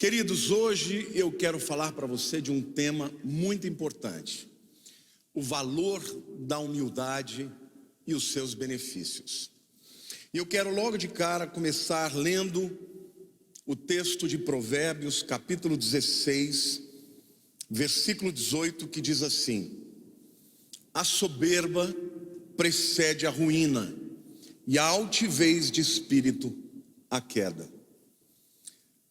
Queridos, hoje eu quero falar para você de um tema muito importante: o valor da humildade e os seus benefícios. E eu quero logo de cara começar lendo o texto de Provérbios, capítulo 16, versículo 18, que diz assim: a soberba precede a ruína, e a altivez de espírito a queda.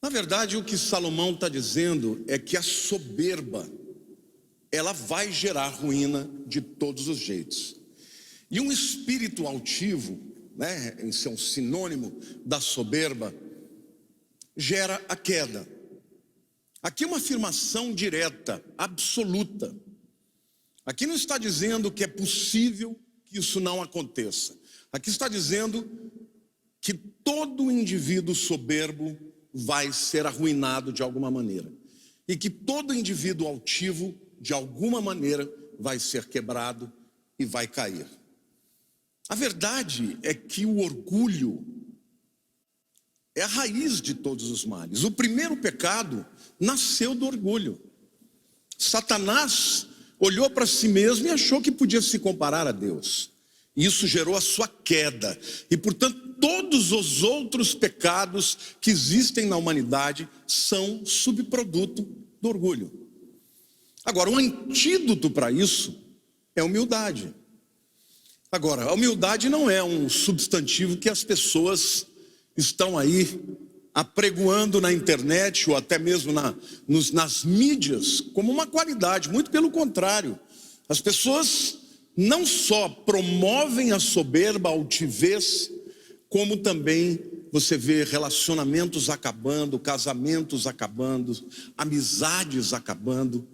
Na verdade, o que Salomão está dizendo é que a soberba, ela vai gerar ruína de todos os jeitos. E um espírito altivo, esse é um sinônimo da soberba, gera a queda. Aqui é uma afirmação direta, absoluta. Aqui não está dizendo que é possível que isso não aconteça. Aqui está dizendo que todo indivíduo soberbo vai ser arruinado de alguma maneira, e que todo indivíduo altivo, de alguma maneira, vai ser quebrado e vai cair. A verdade é que o orgulho é a raiz de todos os males. O primeiro pecado nasceu do orgulho. Satanás olhou para si mesmo e achou que podia se comparar a Deus. Isso gerou a sua queda. E, portanto, todos os outros pecados que existem na humanidade são subproduto do orgulho. Agora, um antídoto para isso é a humildade. Agora, a humildade não é um substantivo que as pessoas estão aí apregoando na internet ou até mesmo nas mídias como uma qualidade. Muito pelo contrário. As pessoas não só promovem a soberba, a altivez, como também você vê relacionamentos acabando, casamentos acabando, amizades acabando,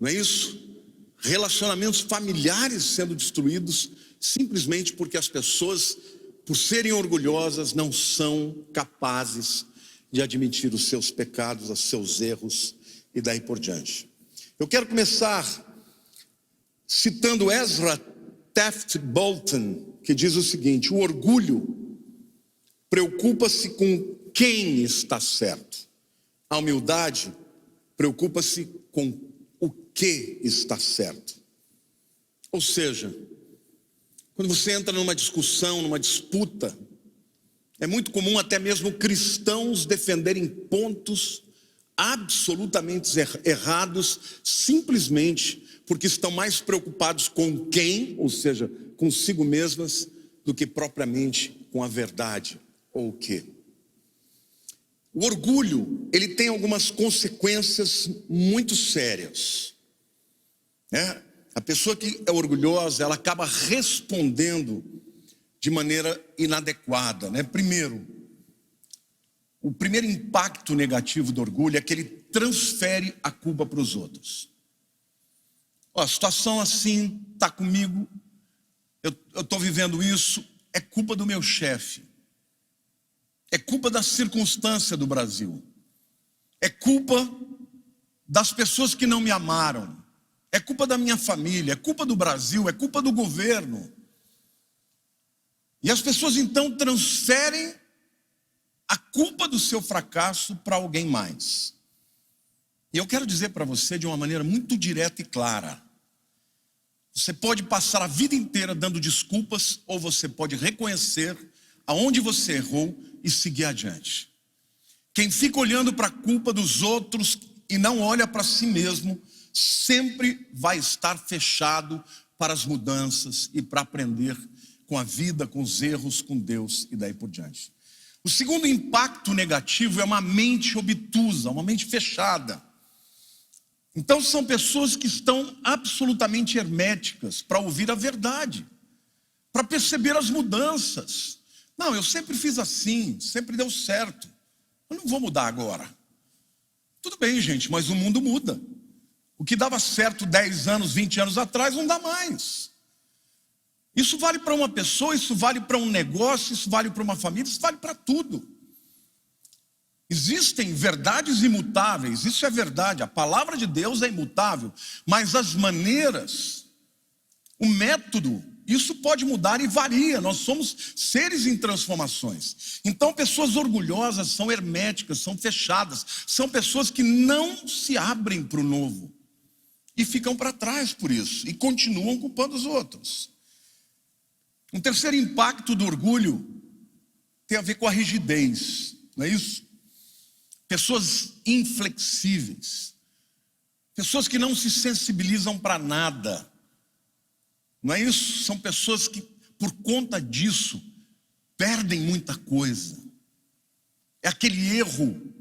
não é isso? Relacionamentos familiares sendo destruídos, simplesmente porque as pessoas, por serem orgulhosas, não são capazes de admitir os seus pecados, os seus erros e daí por diante. Eu quero começar citando Ezra Taft Bolton, que diz o seguinte: o orgulho preocupa-se com quem está certo. A humildade preocupa-se com o que está certo. Ou seja, quando você entra numa discussão, numa disputa, é muito comum até mesmo cristãos defenderem pontos absolutamente errados, simplesmente porque estão mais preocupados com quem, ou seja, consigo mesmas, do que propriamente com a verdade ou o quê. O orgulho, ele tem algumas consequências muito sérias. A pessoa que é orgulhosa, ela acaba respondendo de maneira inadequada. Primeiro, o primeiro impacto negativo do orgulho é que ele transfere a culpa para os outros. A situação assim está comigo, eu estou vivendo isso, é culpa do meu chefe, é culpa da circunstância do Brasil, é culpa das pessoas que não me amaram, é culpa da minha família, é culpa do Brasil, é culpa do governo. E as pessoas então transferem a culpa do seu fracasso para alguém mais. E eu quero dizer para você de uma maneira muito direta e clara: você pode passar a vida inteira dando desculpas, ou você pode reconhecer aonde você errou e seguir adiante. Quem fica olhando para a culpa dos outros e não olha para si mesmo, sempre vai estar fechado para as mudanças e para aprender com a vida, com os erros, com Deus e daí por diante. O segundo impacto negativo é uma mente obtusa, uma mente fechada. Então são pessoas que estão absolutamente herméticas para ouvir a verdade, para perceber as mudanças. Não, eu sempre fiz assim, sempre deu certo, eu não vou mudar agora. Tudo bem, gente, mas o mundo muda. O que dava certo 10 anos, 20 anos atrás, não dá mais. Isso vale para uma pessoa, isso vale para um negócio, isso vale para uma família, isso vale para tudo. Existem verdades imutáveis, isso é verdade, a palavra de Deus é imutável, mas as maneiras, o método Isso pode mudar e varia, nós somos seres em transformações. Então pessoas orgulhosas são herméticas, são fechadas, são pessoas que não se abrem para o novo. E ficam para trás por isso, e continuam culpando os outros. Um terceiro impacto do orgulho tem a ver com a rigidez, não é isso? Pessoas inflexíveis, pessoas que não se sensibilizam para nada, não é isso? São pessoas que, por conta disso, perdem muita coisa. É aquele erro,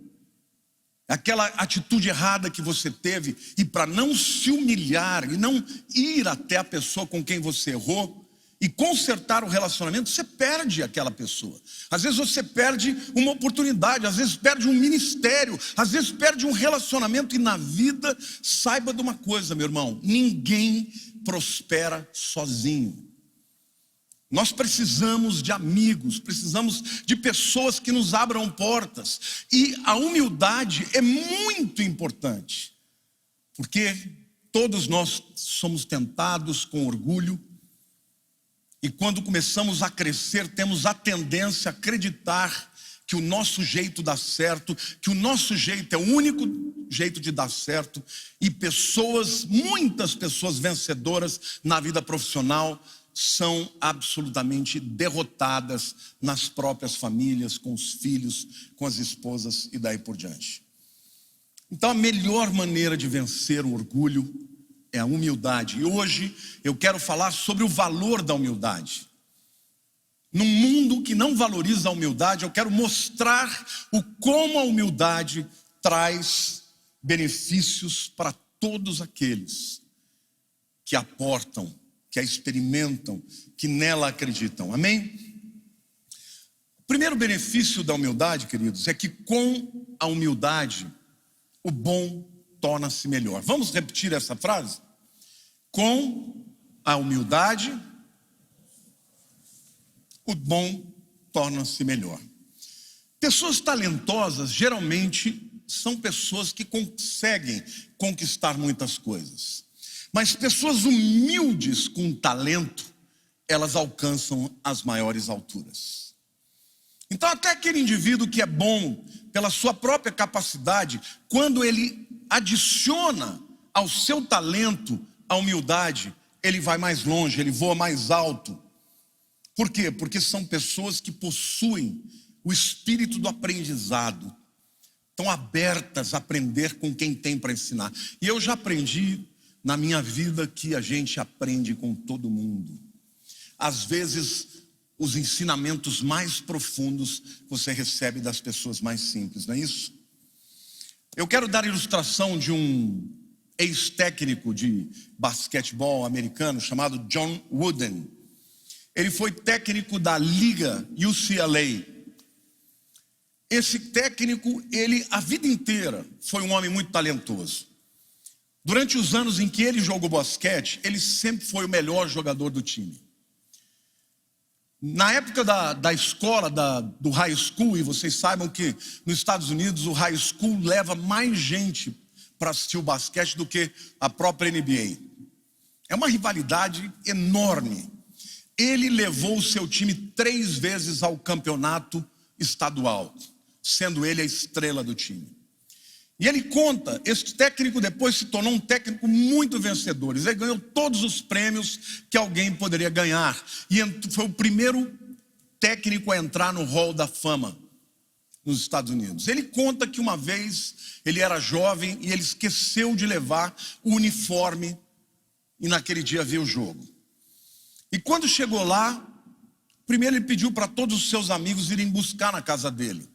aquela atitude errada que você teve, e para não se humilhar e não ir até a pessoa com quem você errou e consertar o relacionamento, você perde aquela pessoa. Às vezes você perde uma oportunidade, às vezes perde um ministério, às vezes perde um relacionamento. E na vida, saiba de uma coisa, meu irmão: ninguém prospera sozinho. Nós precisamos de amigos, precisamos de pessoas que nos abram portas. E a humildade é muito importante, porque todos nós somos tentados com orgulho. E quando começamos a crescer, temos a tendência a acreditar que o nosso jeito dá certo, que o nosso jeito é o único jeito de dar certo. E muitas pessoas vencedoras na vida profissional são absolutamente derrotadas nas próprias famílias, com os filhos, com as esposas e daí por diante. Então a melhor maneira de vencer o orgulho é a humildade. E hoje eu quero falar sobre o valor da humildade. Num mundo que não valoriza a humildade, eu quero mostrar como a humildade traz benefícios para todos aqueles que aportam, que a experimentam, que nela acreditam. Amém? O primeiro benefício da humildade, queridos, é que com a humildade, o bom torna-se melhor. Vamos repetir essa frase? Com a humildade, o bom torna-se melhor. Pessoas talentosas geralmente são pessoas que conseguem conquistar muitas coisas. Mas pessoas humildes com talento, elas alcançam as maiores alturas. Então até aquele indivíduo que é bom pela sua própria capacidade, quando ele adiciona ao seu talento a humildade, ele vai mais longe, ele voa mais alto. Por quê? Porque são pessoas que possuem o espírito do aprendizado, estão abertas a aprender com quem tem para ensinar. E eu já aprendi na minha vida que a gente aprende com todo mundo. Às vezes, os ensinamentos mais profundos você recebe das pessoas mais simples, não é isso? Eu quero dar ilustração de um ex-técnico de basquetebol americano chamado John Wooden. Ele foi técnico da liga UCLA. Esse técnico, a vida inteira, foi um homem muito talentoso. Durante os anos em que ele jogou basquete, ele sempre foi o melhor jogador do time. Na época da escola, do high school, e vocês saibam que nos Estados Unidos o high school leva mais gente para assistir o basquete do que a própria NBA. É uma rivalidade enorme. Ele levou o seu time 3 vezes ao campeonato estadual, sendo ele a estrela do time. E ele conta, esse técnico depois se tornou um técnico muito vencedor. Ele ganhou todos os prêmios que alguém poderia ganhar. E foi o primeiro técnico a entrar no Hall da Fama nos Estados Unidos. Ele conta que uma vez ele era jovem e ele esqueceu de levar o uniforme e naquele dia viu o jogo. E quando chegou lá, primeiro ele pediu para todos os seus amigos irem buscar na casa dele.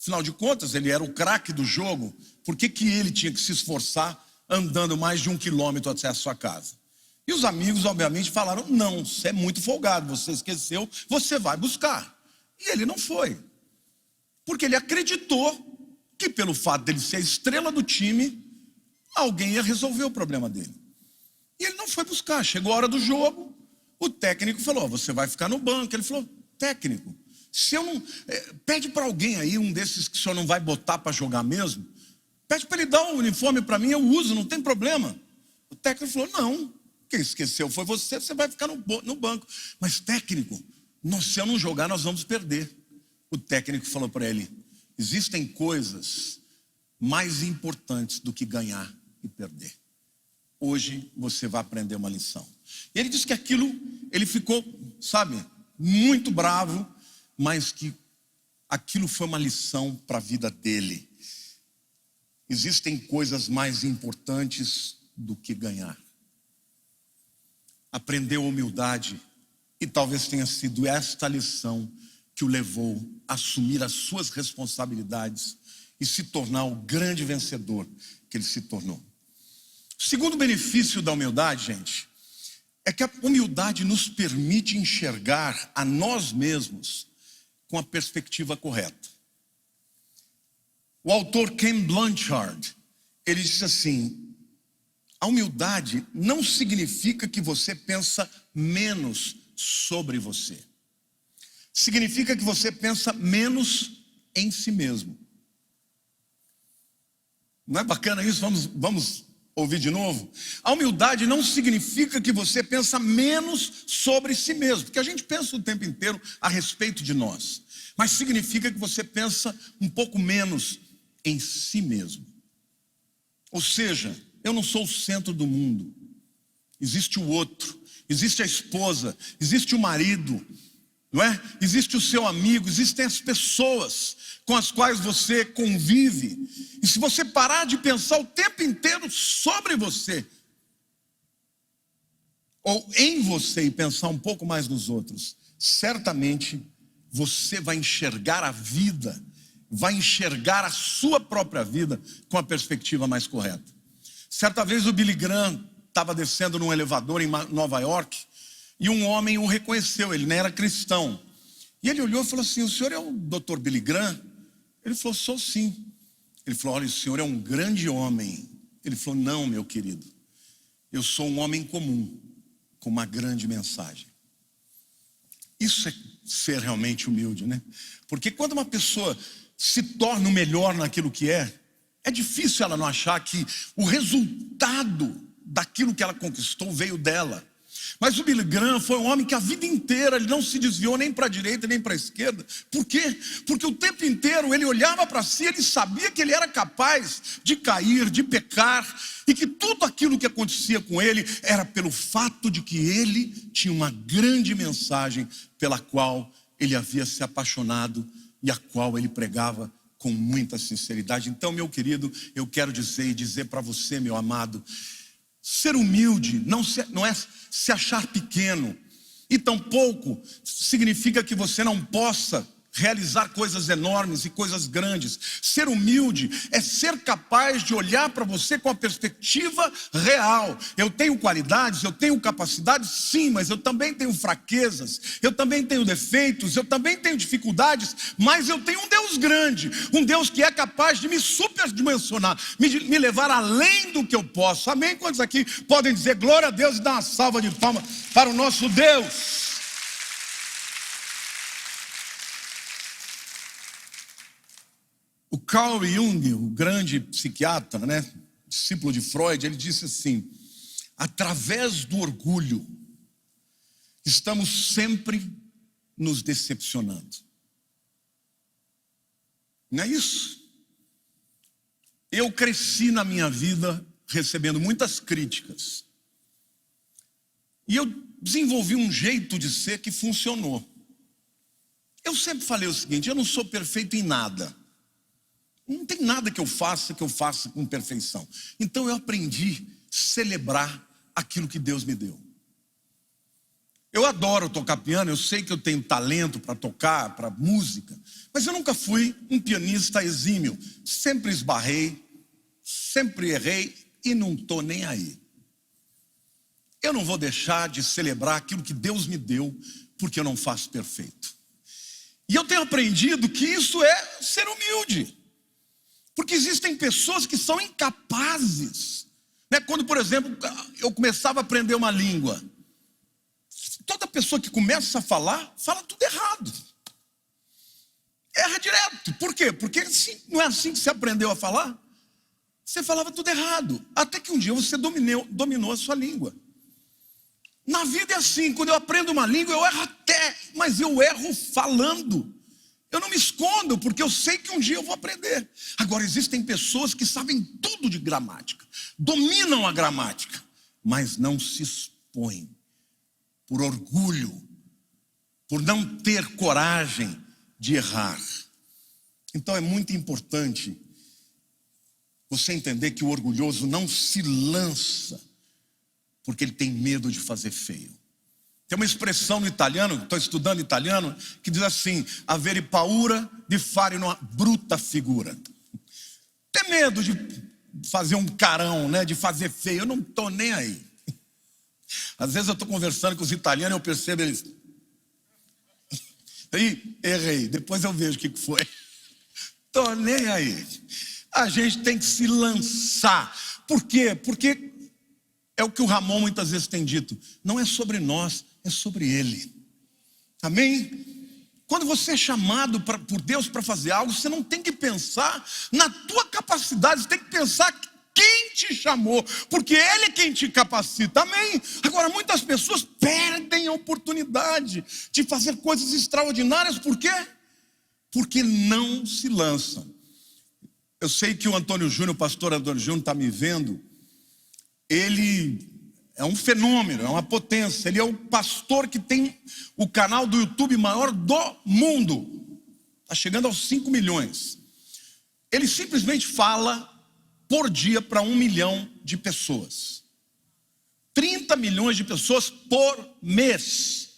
Afinal de contas, ele era o craque do jogo, por que ele tinha que se esforçar andando mais de 1 quilômetro até a sua casa? E os amigos, obviamente, falaram: não, você é muito folgado, você esqueceu, você vai buscar. E ele não foi, porque ele acreditou que pelo fato dele ser a estrela do time, alguém ia resolver o problema dele. E ele não foi buscar. Chegou a hora do jogo, o técnico falou: você vai ficar no banco. Ele falou: técnico, se eu não... pede para alguém aí, um desses que o senhor não vai botar para jogar mesmo, pede para ele dar um uniforme para mim, eu uso, não tem problema. O técnico falou: não, Quem esqueceu foi você, você vai ficar no banco. Mas técnico, se eu não jogar, nós vamos perder. O técnico falou para ele: existem coisas mais importantes do que ganhar e perder. Hoje você vai aprender uma lição. E ele disse que ele ficou, muito bravo, mas que aquilo foi uma lição para a vida dele. Existem coisas mais importantes do que ganhar. Aprendeu humildade, e talvez tenha sido esta lição que o levou a assumir as suas responsabilidades e se tornar o grande vencedor que ele se tornou. O segundo benefício da humildade, gente, é que a humildade nos permite enxergar a nós mesmos com a perspectiva correta. O autor Ken Blanchard, ele disse assim: a humildade não significa que você pensa menos sobre você. Significa que você pensa menos em si mesmo. Não é bacana isso? Vamos ouvir de novo? A humildade não significa que você pensa menos sobre si mesmo, porque a gente pensa o tempo inteiro a respeito de nós. Mas significa que você pensa um pouco menos em si mesmo. Ou seja, eu não sou o centro do mundo. Existe o outro, existe a esposa, existe o marido, não é? Existe o seu amigo, existem as pessoas com as quais você convive. E se você parar de pensar o tempo inteiro sobre você, ou em você, e pensar um pouco mais nos outros, certamente você vai enxergar a vida, vai enxergar a sua própria vida com a perspectiva mais correta. Certa vez o Billy Graham estava descendo num elevador em Nova York, e um homem o reconheceu, ele nem era cristão. E ele olhou e falou assim: o senhor é o Dr. Billy Graham? Ele falou: sou sim. Ele falou: olha, o senhor é um grande homem. Ele falou: não, meu querido, eu sou um homem comum, com uma grande mensagem. Isso é ser realmente humilde, né? Porque quando uma pessoa se torna o melhor naquilo que é difícil ela não achar que o resultado daquilo que ela conquistou veio dela. Mas o Billy Graham foi um homem que a vida inteira ele não se desviou nem para a direita nem para a esquerda. Por quê? Porque o tempo inteiro ele olhava para si, ele sabia que ele era capaz de cair, de pecar, e que tudo aquilo que acontecia com ele era pelo fato de que ele tinha uma grande mensagem pela qual ele havia se apaixonado e a qual ele pregava com muita sinceridade. Então, meu querido, eu quero dizer para você, meu amado, ser humilde não é se achar pequeno, e tampouco significa que você não possa realizar coisas enormes e coisas grandes. Ser humilde é ser capaz de olhar para você com a perspectiva real. Eu tenho qualidades, eu tenho capacidades, sim, mas eu também tenho fraquezas, eu também tenho defeitos, eu também tenho dificuldades, mas eu tenho um Deus grande, um Deus que é capaz de me superdimensionar, me levar além do que eu posso. Amém? Quantos aqui podem dizer glória a Deus e dar uma salva de palmas para o nosso Deus? O Carl Jung, o grande psiquiatra, discípulo de Freud, ele disse assim: através do orgulho, estamos sempre nos decepcionando. Não é isso? Eu cresci na minha vida recebendo muitas críticas. E eu desenvolvi um jeito de ser que funcionou. Eu sempre falei o seguinte: eu não sou perfeito em nada. Não tem nada que eu faça com perfeição. Então eu aprendi a celebrar aquilo que Deus me deu. Eu adoro tocar piano, eu sei que eu tenho talento para tocar, para música, mas eu nunca fui um pianista exímio. Sempre esbarrei, sempre errei e não estou nem aí. Eu não vou deixar de celebrar aquilo que Deus me deu, porque eu não faço perfeito. E eu tenho aprendido que isso é ser humilde. Porque existem pessoas que são incapazes. Quando, por exemplo, eu começava a aprender uma língua, toda pessoa que começa a falar, fala tudo errado. Erra direto. Por quê? Porque não é assim que você aprendeu a falar. Você falava tudo errado. Até que um dia você dominou a sua língua. Na vida é assim, quando eu aprendo uma língua, eu erro até, mas eu erro falando. Eu não me escondo, porque eu sei que um dia eu vou aprender. Agora, existem pessoas que sabem tudo de gramática, dominam a gramática, mas não se expõem por orgulho, por não ter coragem de errar. Então é muito importante você entender que o orgulhoso não se lança porque ele tem medo de fazer feio. Tem uma expressão no italiano, estou estudando italiano, que diz assim: avere paura di fare una brutta figura. Ter medo de fazer um carão, né, de fazer feio, eu não estou nem aí. Às vezes eu estou conversando com os italianos e eu percebo eles... Aí, errei, depois eu vejo o que foi. Estou nem aí. A gente tem que se lançar. Por quê? Porque é o que o Ramon muitas vezes tem dito. Não é sobre nós, é sobre ele. Amém? Quando você é chamado por Deus para fazer algo, você não tem que pensar na tua capacidade, você tem que pensar quem te chamou, porque ele é quem te capacita. Amém? Agora, muitas pessoas perdem a oportunidade de fazer coisas extraordinárias. Por quê? Porque não se lançam. Eu sei que o Antônio Júnior, o pastor Antônio Júnior, está me vendo. Ele é um fenômeno, é uma potência. Ele é o pastor que tem o canal do YouTube maior do mundo. Está chegando aos 5 milhões. Ele simplesmente fala por dia para 1 milhão de pessoas. 30 milhões de pessoas por mês.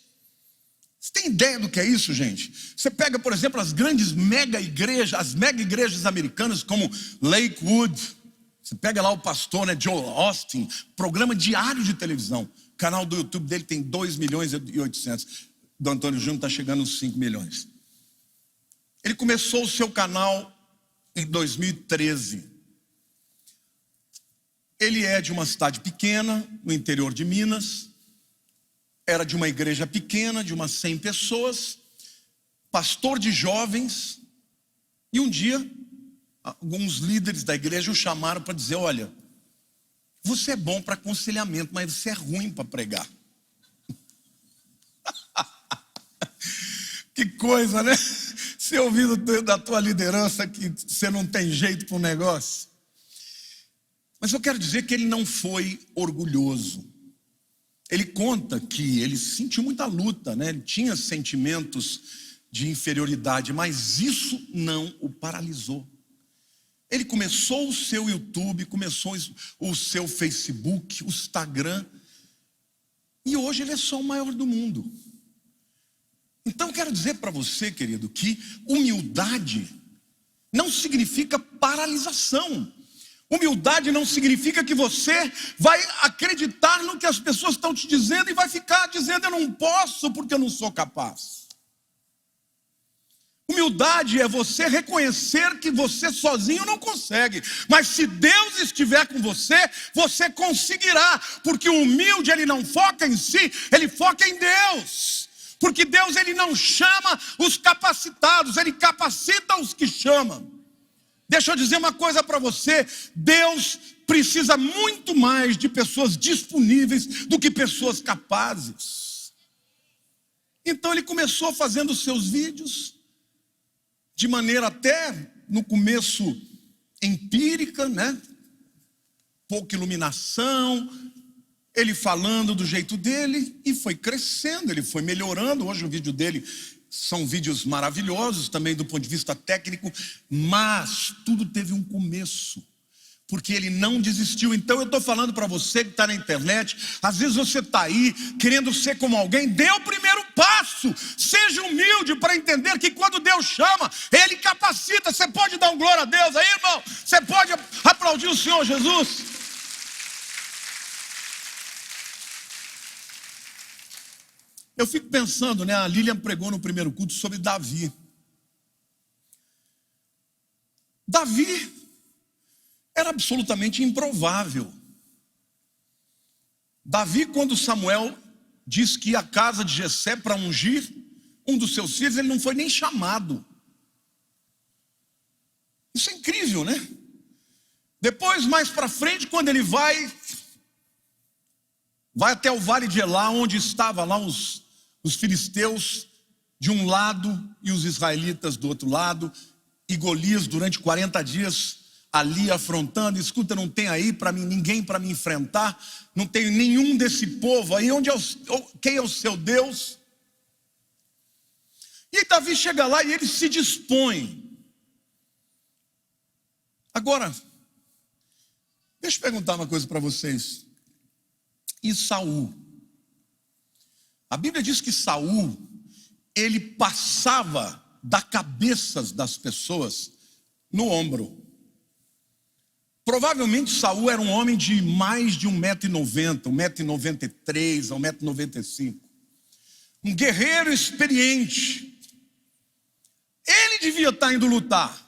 Você tem ideia do que é isso, gente? Você pega, por exemplo, as grandes mega igrejas, as mega igrejas americanas como Lakewood. Você pega lá o pastor, né, Joel Austin, programa diário de televisão. O canal do YouTube dele tem 2 milhões e 800. Do Antônio Júnior está chegando aos 5 milhões. Ele começou o seu canal em 2013. Ele é de uma cidade pequena, no interior de Minas. Era de uma igreja pequena, de umas 100 pessoas. Pastor de jovens. E um dia, alguns líderes da igreja o chamaram para dizer: olha, você é bom para aconselhamento, mas você é ruim para pregar. Que coisa, né? Você ouvindo da tua liderança que você não tem jeito para o negócio. Mas eu quero dizer que ele não foi orgulhoso. Ele conta que ele sentiu muita luta, né? Ele tinha sentimentos de inferioridade, mas isso não o paralisou. Ele começou o seu YouTube, começou o seu Facebook, o Instagram, e hoje ele é só o maior do mundo. Então quero dizer para você, querido, que humildade não significa paralisação. Humildade não significa que você vai acreditar no que as pessoas estão te dizendo e vai ficar dizendo: eu não posso porque eu não sou capaz. Humildade é você reconhecer que você sozinho não consegue, mas se Deus estiver com você, você conseguirá, porque o humilde ele não foca em si, ele foca em Deus, porque Deus ele não chama os capacitados, ele capacita os que chamam. Deixa eu dizer uma coisa para você: Deus precisa muito mais de pessoas disponíveis do que pessoas capazes. Então ele começou fazendo os seus vídeos de maneira até no começo empírica, né? Pouca iluminação, ele falando do jeito dele, e foi crescendo, ele foi melhorando. Hoje o vídeo dele são vídeos maravilhosos também do ponto de vista técnico, mas tudo teve um começo, porque ele não desistiu. Então eu estou falando para você que está na internet, às vezes você está aí querendo ser como alguém, dê o primeiro passo, seja humilde para entender que quando Deus chama, Ele capacita. Você pode dar um glória a Deus aí, irmão? Você pode aplaudir o Senhor Jesus? Eu fico pensando, né? A Lilian pregou no primeiro culto sobre Davi. Davi era absolutamente improvável. Davi, quando Samuel diz que ia à casa de Jessé para ungir um dos seus filhos, ele não foi nem chamado. Isso é incrível, né? Depois, mais para frente, quando ele vai vai até o vale de Elá, onde estavam lá os filisteus de um lado e os israelitas do outro lado, e Golias durante 40 dias ali afrontando. Escuta, não tem aí para mim ninguém para me enfrentar, não tenho nenhum desse povo aí, quem é o seu Deus? E Davi chega lá e ele se dispõe. Agora, deixa eu perguntar uma coisa para vocês. E Saul? A Bíblia diz que Saul, ele passava das cabeças das pessoas no ombro. Provavelmente Saul era um homem de mais de 1,90 m, 1,93 m, 1,95 m. Um guerreiro experiente. Ele devia estar indo lutar.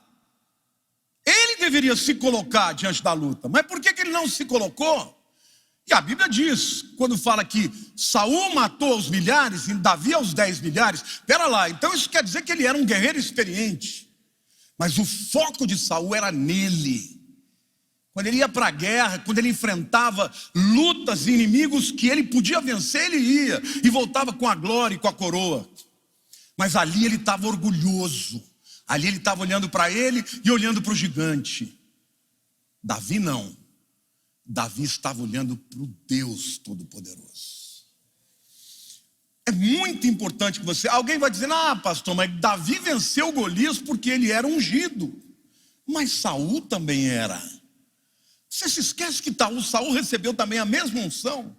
Ele deveria se colocar diante da luta. Mas por que ele não se colocou? E a Bíblia diz, quando fala que Saul matou aos milhares e Davi aos 10 milhares. Espera lá, então isso quer dizer que ele era um guerreiro experiente. Mas o foco de Saul era nele. Quando ele ia para a guerra, quando ele enfrentava lutas e inimigos que ele podia vencer, ele ia e voltava com a glória e com a coroa. Mas ali ele estava orgulhoso. Ali ele estava olhando para ele e olhando para o gigante. Davi não. Davi estava olhando para o Deus Todo-Poderoso. É muito importante que você... Alguém vai dizer, pastor, mas Davi venceu Golias porque ele era ungido. Mas Saul também era. Você se esquece que Saul recebeu também a mesma unção.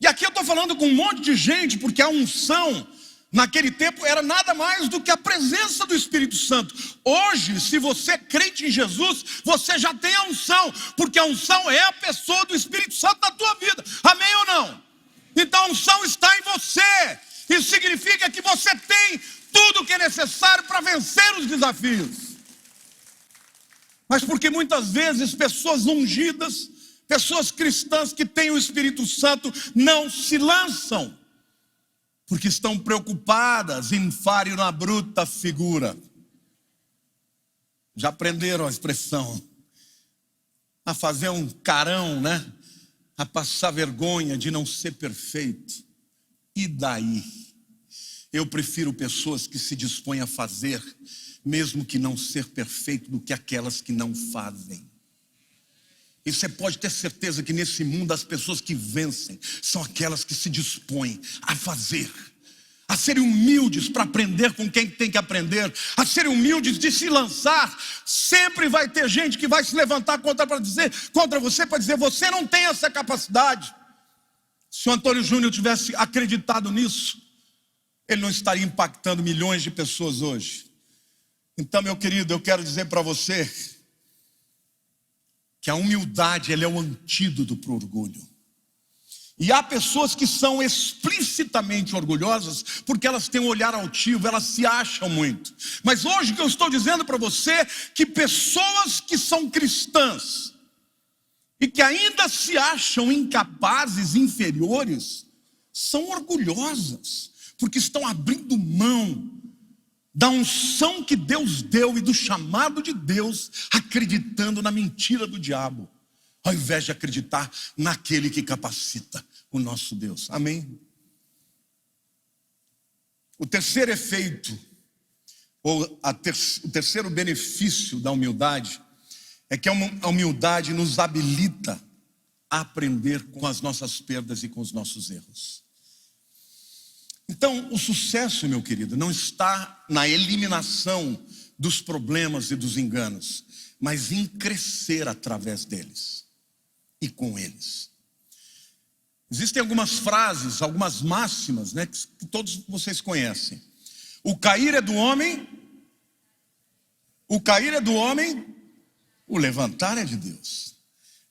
E aqui eu estou falando com um monte de gente, porque a unção... naquele tempo era nada mais do que a presença do Espírito Santo. Hoje, se você é crente em Jesus, você já tem a unção, porque a unção é a pessoa do Espírito Santo na tua vida. Amém ou não? Então a unção está em você. Isso significa que você tem tudo o que é necessário para vencer os desafios. Mas porque muitas vezes pessoas ungidas, pessoas cristãs que têm o Espírito Santo não se lançam, porque estão preocupadas em fare una bruta figura. Já aprenderam a expressão? A fazer um carão, né? A passar vergonha de não ser perfeito. E daí? Eu prefiro pessoas que se dispõem a fazer, mesmo que não ser perfeito, do que aquelas que não fazem. E você pode ter certeza que nesse mundo as pessoas que vencem são aquelas que se dispõem a fazer, a serem humildes para aprender com quem tem que aprender, a serem humildes de se lançar. Sempre vai ter gente que vai se levantar contra você para dizer, você não tem essa capacidade. Se o Antônio Júnior tivesse acreditado nisso, ele não estaria impactando milhões de pessoas hoje. Então, meu querido, eu quero dizer para você que a humildade, ela é o antídoto para o orgulho. E há pessoas que são explicitamente orgulhosas porque elas têm um olhar altivo, elas se acham muito. Mas hoje que eu estou dizendo para você que pessoas que são cristãs e que ainda se acham incapazes, inferiores, são orgulhosas, porque estão abrindo mão da unção que Deus deu e do chamado de Deus, acreditando na mentira do diabo, ao invés de acreditar naquele que capacita, o nosso Deus. Amém? O terceiro efeito, ou o terceiro benefício da humildade, é que a humildade nos habilita a aprender com as nossas perdas e com os nossos erros. Então, o sucesso, meu querido, não está na eliminação dos problemas e dos enganos, mas em crescer através deles e com eles. Existem algumas frases, algumas máximas, né, que todos vocês conhecem. O cair é do homem, o levantar é de Deus.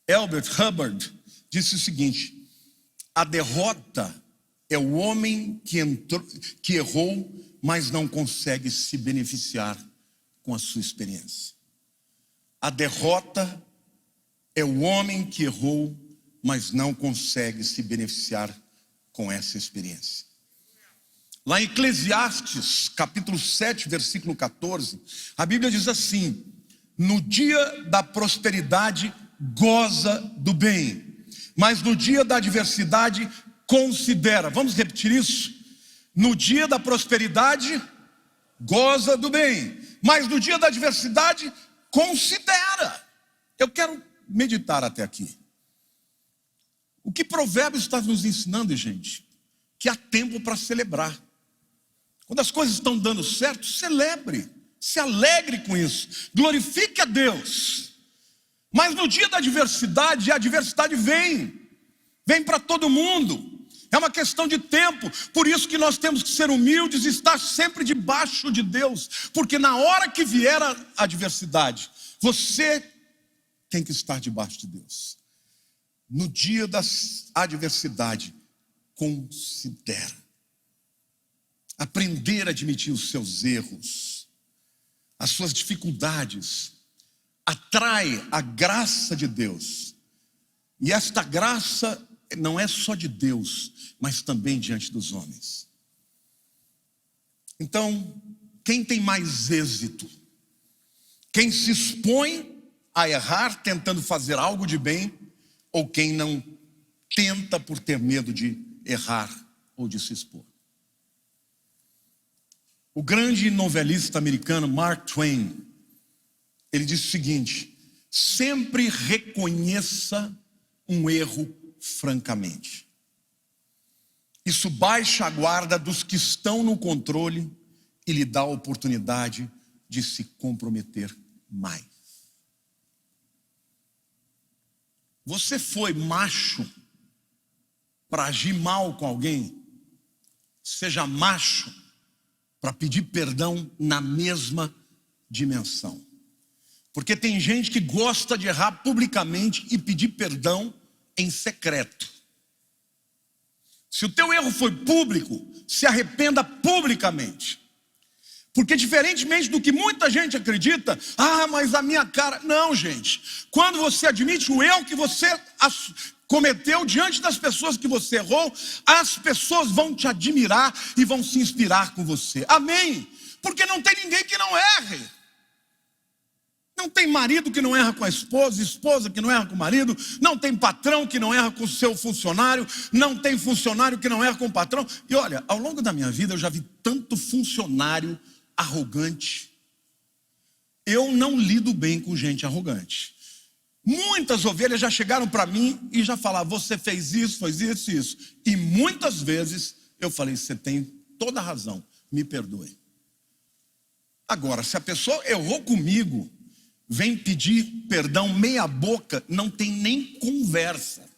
Albert Hubbard disse o seguinte: a derrota é o homem que errou, mas não consegue se beneficiar com a sua experiência. A derrota é o homem que errou, mas não consegue se beneficiar com essa experiência. Lá em Eclesiastes, capítulo 7, versículo 14, a Bíblia diz assim: no dia da prosperidade goza do bem, mas no dia da adversidade, considera. Vamos repetir isso? No dia da prosperidade, goza do bem, mas no dia da adversidade, considera. Eu quero meditar até aqui. O que Provérbios está nos ensinando, gente? Que há tempo para celebrar. Quando as coisas estão dando certo, celebre, se alegre com isso, glorifique a Deus. Mas no dia da adversidade, a adversidade vem para todo mundo. É uma questão de tempo, por isso que nós temos que ser humildes e estar sempre debaixo de Deus, porque na hora que vier a adversidade, você tem que estar debaixo de Deus. No dia da adversidade, considera. Aprender a admitir os seus erros, as suas dificuldades, atrai a graça de Deus. E esta graça não é só de Deus, mas também diante dos homens. Então, quem tem mais êxito? Quem se expõe a errar tentando fazer algo de bem, ou quem não tenta por ter medo de errar ou de se expor? O grande novelista americano Mark Twain, ele disse o seguinte: sempre reconheça um erro francamente. Isso baixa a guarda dos que estão no controle e lhe dá a oportunidade de se comprometer mais. Você foi macho para agir mal com alguém? Seja macho para pedir perdão na mesma dimensão. Porque tem gente que gosta de errar publicamente e pedir perdão em secreto. Se o teu erro foi público, se arrependa publicamente. Porque diferentemente do que muita gente acredita, mas a minha cara... Não, gente. Quando você admite o erro que você cometeu diante das pessoas que você errou, as pessoas vão te admirar e vão se inspirar com você. Amém? Porque não tem ninguém que não erre. Não tem marido que não erra com a esposa, esposa que não erra com o marido, não tem patrão que não erra com o seu funcionário, não tem funcionário que não erra com o patrão. E olha, ao longo da minha vida eu já vi tanto funcionário arrogante. Eu não lido bem com gente arrogante. Muitas ovelhas já chegaram para mim e já falaram: você fez isso, fez isso, isso. E muitas vezes eu falei: você tem toda a razão, me perdoe. Agora, se a pessoa errou comigo, vem pedir perdão meia boca, não tem nem conversa.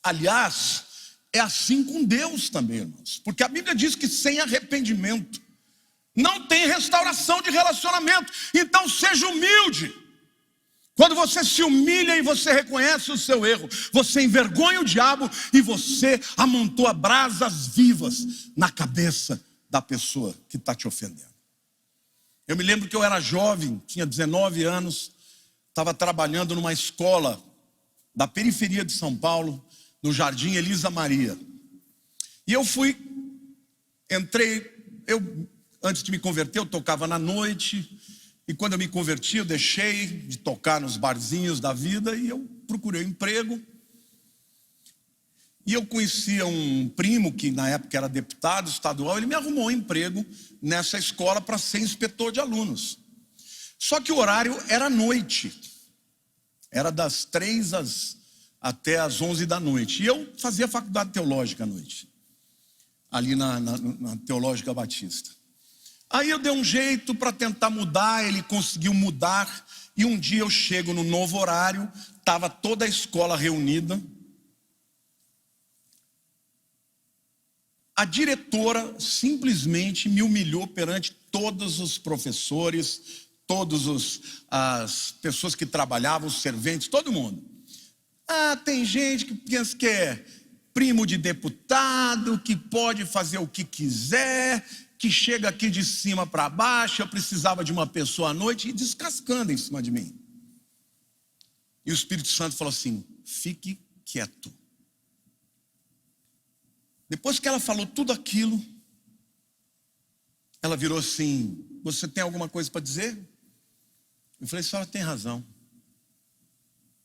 Aliás, é assim com Deus também, irmãos. Porque a Bíblia diz que sem arrependimento não tem restauração de relacionamento. Então seja humilde. Quando você se humilha e você reconhece o seu erro, você envergonha o diabo e você amontoa brasas vivas na cabeça da pessoa que está te ofendendo. Eu me lembro que eu era jovem, tinha 19 anos, estava trabalhando numa escola da periferia de São Paulo, no Jardim Elisa Maria. E antes de me converter, eu tocava na noite, e quando eu me converti, eu deixei de tocar nos barzinhos da vida e eu procurei um emprego. E eu conhecia um primo que na época era deputado estadual, ele me arrumou um emprego nessa escola para ser inspetor de alunos. Só que o horário era à noite, era das 3 até as 11 da noite. E eu fazia faculdade teológica à noite, ali na Teológica Batista. Aí eu dei um jeito para tentar mudar, ele conseguiu mudar. E um dia eu chego no novo horário, estava toda a escola reunida. A diretora simplesmente me humilhou perante todos os professores, as pessoas que trabalhavam, os serventes, todo mundo. Tem gente que pensa que é primo de deputado, que pode fazer o que quiser, que chega aqui de cima para baixo. Eu precisava de uma pessoa à noite e descascando em cima de mim. E o Espírito Santo falou assim: fique quieto. Depois que ela falou tudo aquilo, ela virou assim: você tem alguma coisa para dizer? Eu falei: a senhora tem razão.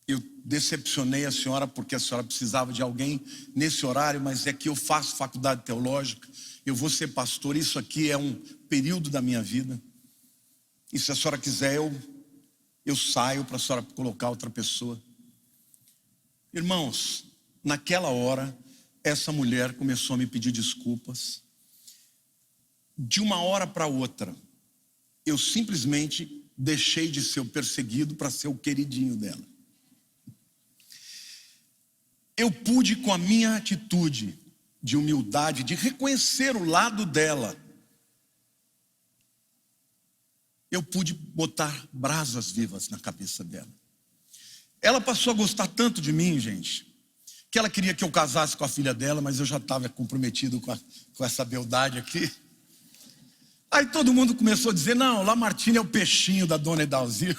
Eu decepcionei a senhora porque a senhora precisava de alguém nesse horário, mas é que eu faço faculdade teológica, eu vou ser pastor, isso aqui é um período da minha vida. E se a senhora quiser, eu saio para a senhora colocar outra pessoa. Irmãos, naquela hora, essa mulher começou a me pedir desculpas. De uma hora para outra, eu simplesmente deixei de ser o perseguido para ser o queridinho dela. Eu pude, com a minha atitude de humildade, de reconhecer o lado dela, eu pude botar brasas vivas na cabeça dela. Ela passou a gostar tanto de mim, gente, que ela queria que eu casasse com a filha dela, mas eu já estava comprometido com essa beldade aqui. Aí todo mundo começou a dizer, não, Lamartine é o peixinho da dona Idalzir.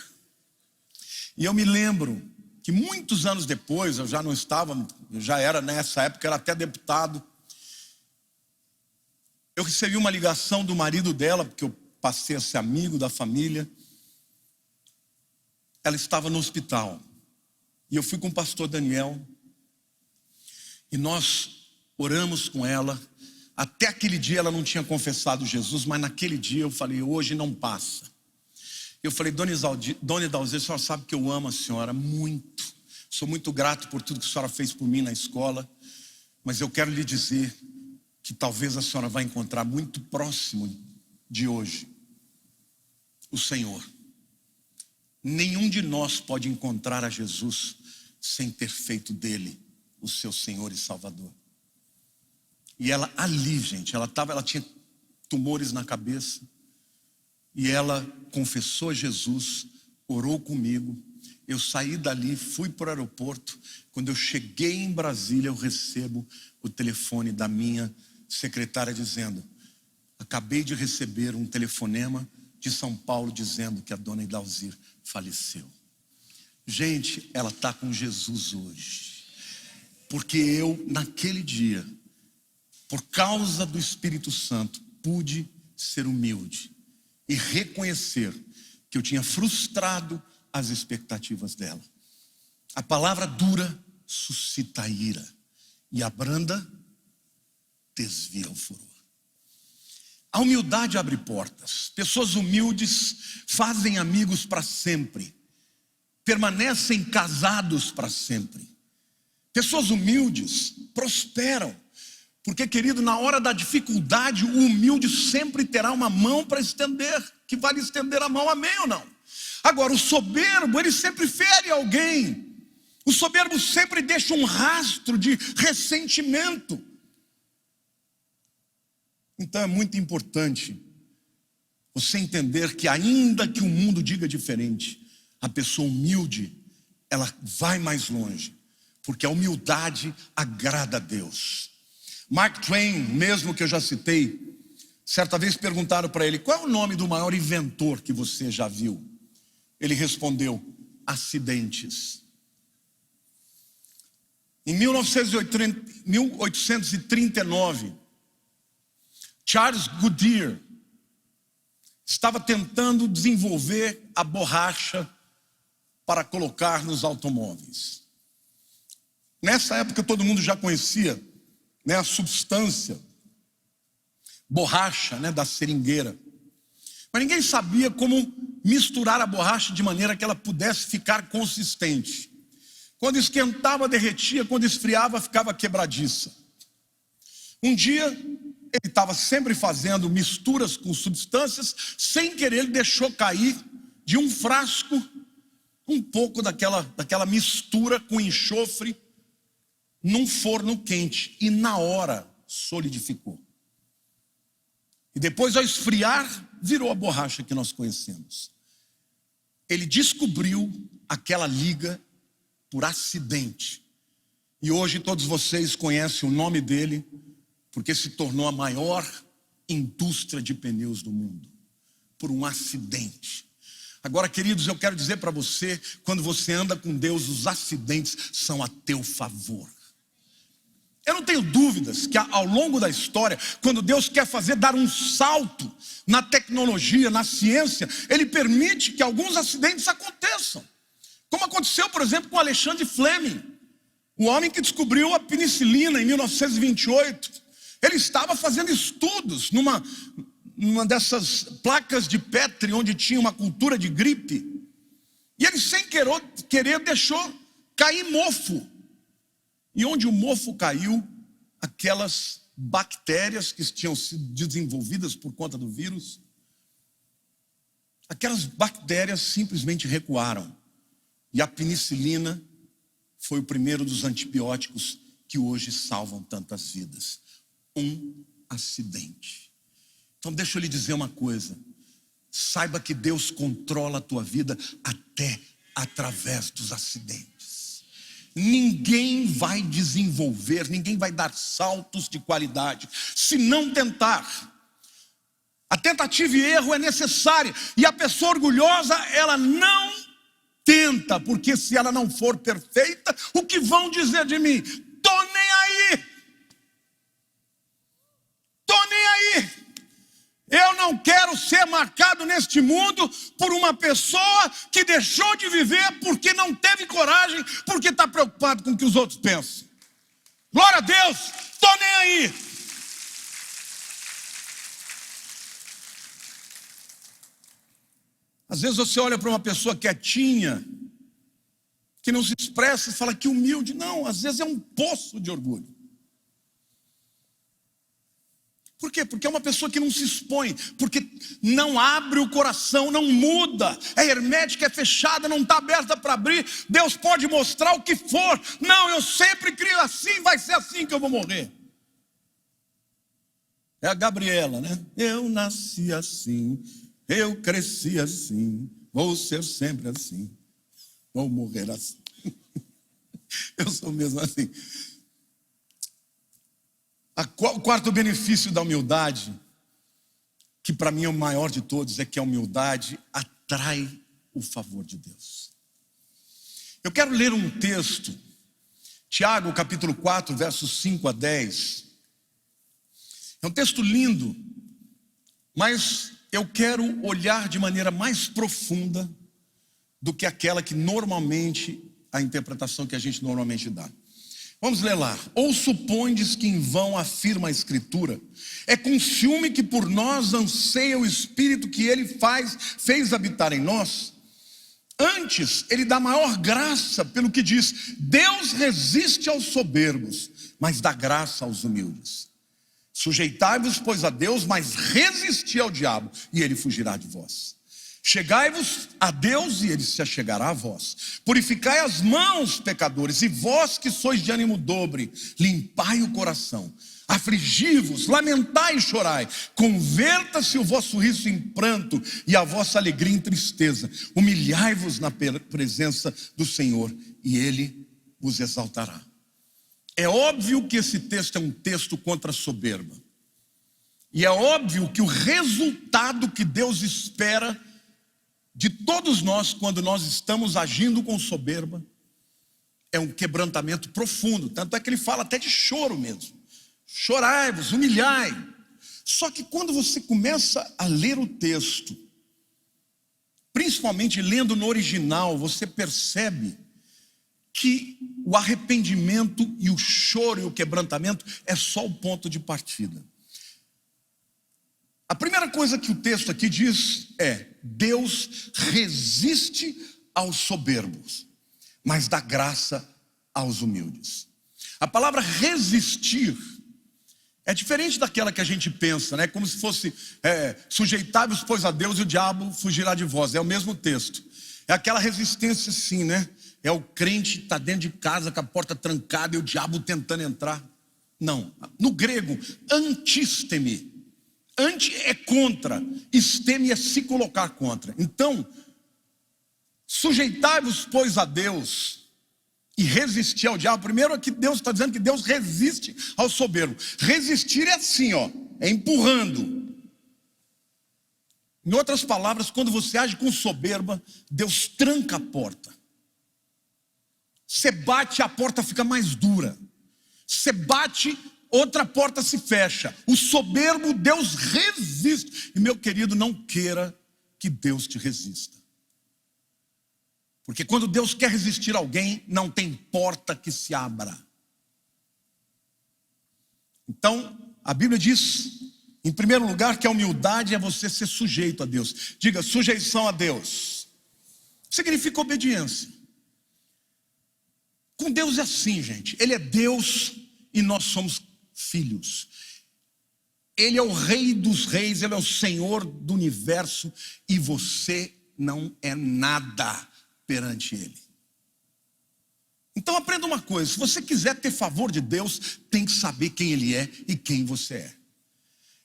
E eu me lembro que muitos anos depois, eu já era nessa época, era até deputado. Eu recebi uma ligação do marido dela, porque eu passei a ser amigo da família. Ela estava no hospital. E eu fui com o pastor Daniel. E nós oramos com ela. Até aquele dia ela não tinha confessado Jesus, mas naquele dia eu falei, hoje não passa. Eu falei, dona Idalzir, a senhora sabe que eu amo a senhora muito. Sou muito grato por tudo que a senhora fez por mim na escola. Mas eu quero lhe dizer que talvez a senhora vai encontrar muito próximo de hoje o Senhor. Nenhum de nós pode encontrar a Jesus sem ter feito dele o seu Senhor e Salvador. E ela ali, gente, ela tinha tumores na cabeça. E ela confessou a Jesus, orou comigo. Eu saí dali, fui para o aeroporto. Quando eu cheguei em Brasília, eu recebo o telefone da minha secretária dizendo, acabei de receber um telefonema de São Paulo dizendo que a dona Idalzir faleceu. Gente, ela está com Jesus hoje. Porque eu, naquele dia, por causa do Espírito Santo, pude ser humilde e reconhecer que eu tinha frustrado as expectativas dela. A palavra dura suscita a ira e a branda desvia o furor. A humildade abre portas. Pessoas humildes fazem amigos para sempre. Permanecem casados para sempre. Pessoas humildes prosperam. Porque, querido, na hora da dificuldade, o humilde sempre terá uma mão para estender, que vai lhe estender a mão, amém ou não? Agora, o soberbo, ele sempre fere alguém. O soberbo sempre deixa um rastro de ressentimento. Então é muito importante você entender que ainda que o mundo diga diferente, a pessoa humilde, ela vai mais longe, porque a humildade agrada a Deus. Mark Twain, mesmo que eu já citei, certa vez perguntaram para ele, qual é o nome do maior inventor que você já viu? Ele respondeu, acidentes. Em 1839, Charles Goodyear estava tentando desenvolver a borracha para colocar nos automóveis. Nessa época todo mundo já conhecia, né, a substância borracha, né, da seringueira. Mas ninguém sabia como misturar a borracha de maneira que ela pudesse ficar consistente. Quando esquentava, derretia, quando esfriava, ficava quebradiça. Um dia, ele estava sempre fazendo misturas com substâncias, sem querer ele deixou cair de um frasco um pouco daquela mistura com enxofre num forno quente, e na hora solidificou. E depois, ao esfriar, virou a borracha que nós conhecemos. Ele descobriu aquela liga por acidente. E hoje todos vocês conhecem o nome dele, porque se tornou a maior indústria de pneus do mundo, por um acidente. Agora, queridos, eu quero dizer para você, quando você anda com Deus, os acidentes são a teu favor. Eu não tenho dúvidas que ao longo da história, quando Deus quer dar um salto na tecnologia, na ciência, Ele permite que alguns acidentes aconteçam. Como aconteceu, por exemplo, com Alexandre Fleming, o homem que descobriu a penicilina em 1928. Ele estava fazendo estudos numa dessas placas de Petri, onde tinha uma cultura de gripe. E ele, sem querer, deixou cair mofo. E onde o mofo caiu, aquelas bactérias que tinham sido desenvolvidas por conta do vírus, aquelas bactérias simplesmente recuaram. E a penicilina foi o primeiro dos antibióticos que hoje salvam tantas vidas. Um acidente. Então deixa eu lhe dizer uma coisa. Saiba que Deus controla a tua vida até através dos acidentes. Ninguém vai desenvolver, ninguém vai dar saltos de qualidade se não tentar. A tentativa e erro é necessária. E a pessoa orgulhosa, ela não tenta, porque se ela não for perfeita, o que vão dizer de mim? Tô nem aí. Tô nem aí. Eu não quero ser marcado neste mundo por uma pessoa que deixou de viver porque não teve coragem, porque está preocupado com o que os outros pensam. Glória a Deus, tô nem aí. Às vezes você olha para uma pessoa quietinha, que não se expressa e fala que humilde. Não, às vezes é um poço de orgulho. Por quê? Porque é uma pessoa que não se expõe, porque não abre o coração, não muda, é hermética, é fechada, não está aberta para abrir. Deus pode mostrar o que for. Não, eu sempre crio assim, vai ser assim que eu vou morrer. É a Gabriela, né? Eu nasci assim, eu cresci assim, vou ser sempre assim, vou morrer assim. Eu sou mesmo assim. O quarto benefício da humildade, que para mim é o maior de todos, é que a humildade atrai o favor de Deus. Eu quero ler um texto, Tiago capítulo 4, versos 5 a 10. É um texto lindo, mas eu quero olhar de maneira mais profunda do que aquela que normalmente, a interpretação que a gente normalmente dá. Vamos ler lá. Ou supondes que em vão afirma a Escritura? É com ciúme que por nós anseia o Espírito que Ele fez habitar em nós? Antes, Ele dá maior graça pelo que diz: Deus resiste aos soberbos, mas dá graça aos humildes. Sujeitai-vos, pois, a Deus, mas resisti ao diabo, e ele fugirá de vós. Chegai-vos a Deus, e ele se achegará a vós. Purificai as mãos, pecadores, e vós que sois de ânimo dobre, limpai o coração. Afligi-vos, lamentai e chorai. Converta-se o vosso riso em pranto e a vossa alegria em tristeza. Humilhai-vos na presença do Senhor, e ele vos exaltará. É óbvio que esse texto é um texto contra a soberba. E é óbvio que o resultado que Deus espera de todos nós, quando nós estamos agindo com soberba, é um quebrantamento profundo. Tanto é que ele fala até de choro mesmo. Chorai-vos, humilhai. Só que quando você começa a ler o texto, principalmente lendo no original, você percebe que o arrependimento e o choro e o quebrantamento é só o ponto de partida. A primeira coisa que o texto aqui diz é: Deus resiste aos soberbos, mas dá graça aos humildes. A palavra resistir é diferente daquela que a gente pensa, né? Como se fosse sujeitai-vos, pois, a Deus, e o diabo fugirá de vós. É o mesmo texto. É aquela resistência assim, né? É o crente está dentro de casa com a porta trancada e o diabo tentando entrar. Não, no grego, antisteme. Anti é contra, esteme é se colocar contra. Então, sujeitai-vos, pois, a Deus e resistir ao diabo. Primeiro aqui Deus está dizendo que Deus resiste ao soberbo. Resistir é assim, ó, é empurrando. Em outras palavras, quando você age com soberba, Deus tranca a porta. Você bate, a porta fica mais dura. Você bate, outra porta se fecha. O soberbo, Deus resiste. E meu querido, não queira que Deus te resista. Porque quando Deus quer resistir a alguém, não tem porta que se abra. Então, a Bíblia diz, em primeiro lugar, que a humildade é você ser sujeito a Deus. Diga, sujeição a Deus. Significa obediência. Com Deus é assim, gente. Ele é Deus e nós somos filhos. Ele é o Rei dos reis, Ele é o Senhor do universo e você não é nada perante Ele. Então aprenda uma coisa, se você quiser ter favor de Deus, tem que saber quem Ele é e quem você é.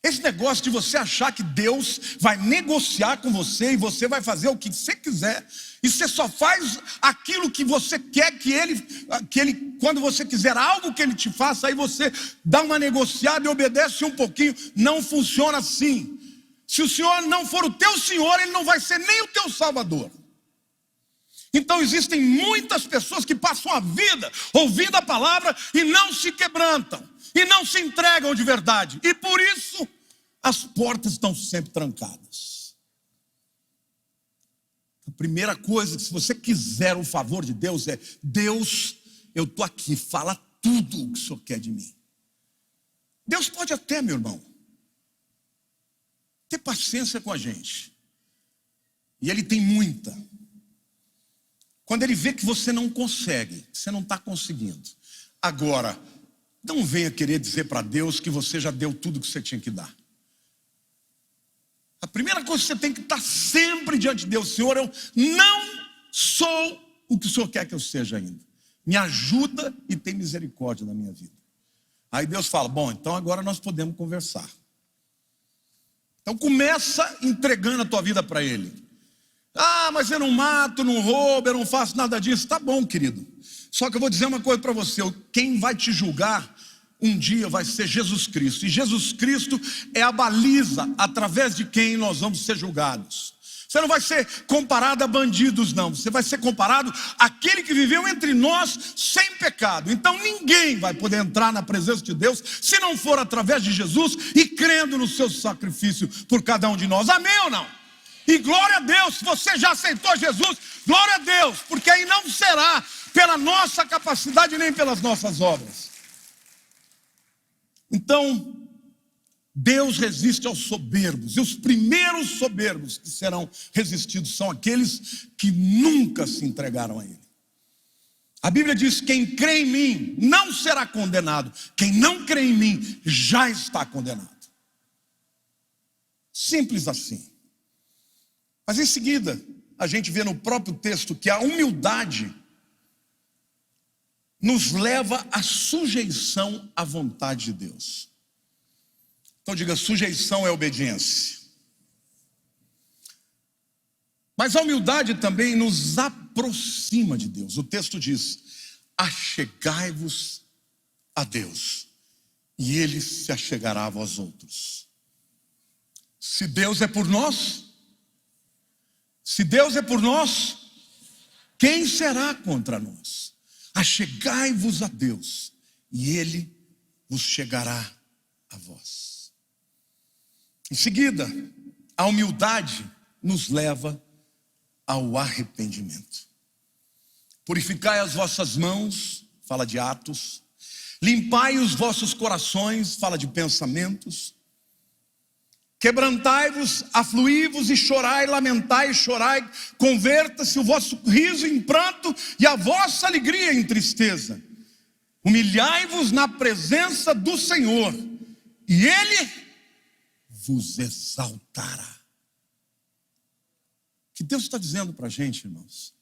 Esse negócio de você achar que Deus vai negociar com você e você vai fazer o que você quiser, e você só faz aquilo que você quer que ele, quando você quiser algo que Ele te faça, aí você dá uma negociada e obedece um pouquinho. Não funciona assim. Se o Senhor não for o teu Senhor, Ele não vai ser nem o teu Salvador. Então existem muitas pessoas que passam a vida ouvindo a palavra e não se quebrantam, e não se entregam de verdade, e por isso as portas estão sempre trancadas. A primeira coisa, se você quiser o favor de Deus, é: Deus, eu estou aqui, fala tudo o que o Senhor quer de mim. Deus pode até, meu irmão, ter paciência com a gente, e Ele tem muita. Quando Ele vê que você não consegue, que você não está conseguindo. Agora, não venha querer dizer para Deus que você já deu tudo que você tinha que dar. A primeira coisa que você tem que estar sempre diante de Deus: Senhor, eu não sou o que o Senhor quer que eu seja ainda. Me ajuda e tem misericórdia na minha vida. Aí Deus fala: bom, então agora nós podemos conversar. Então começa entregando a tua vida para Ele. Ah, mas eu não mato, não roubo, eu não faço nada disso. Tá bom, querido. Só que eu vou dizer uma coisa para você: quem vai te julgar um dia vai ser Jesus Cristo. E Jesus Cristo é a baliza através de quem nós vamos ser julgados. Você não vai ser comparado a bandidos, não. Você vai ser comparado àquele que viveu entre nós sem pecado. Então ninguém vai poder entrar na presença de Deus se não for através de Jesus e crendo no seu sacrifício por cada um de nós. Amém ou não? E glória a Deus, se você já aceitou Jesus, glória a Deus, porque aí não será pela nossa capacidade nem pelas nossas obras. Então, Deus resiste aos soberbos, e os primeiros soberbos que serão resistidos são aqueles que nunca se entregaram a Ele. A Bíblia diz: quem crê em mim não será condenado, quem não crê em mim já está condenado. Simples assim. Mas em seguida, a gente vê no próprio texto que a humildade nos leva à sujeição à vontade de Deus. Então diga: sujeição é obediência. Mas a humildade também nos aproxima de Deus. O texto diz: achegai-vos a Deus, e Ele se achegará a vós outros. Se Deus é por nós, quem será contra nós? Achegai-vos a Deus, e Ele vos chegará a vós. Em seguida, a humildade nos leva ao arrependimento. Purificai as vossas mãos, fala de atos. Limpai os vossos corações, fala de pensamentos. Quebrantai-vos, afluí-vos e chorai, lamentai e chorai. Converta-se o vosso riso em pranto e a vossa alegria em tristeza. Humilhai-vos na presença do Senhor, e Ele vos exaltará. O que Deus está dizendo para a gente, irmãos,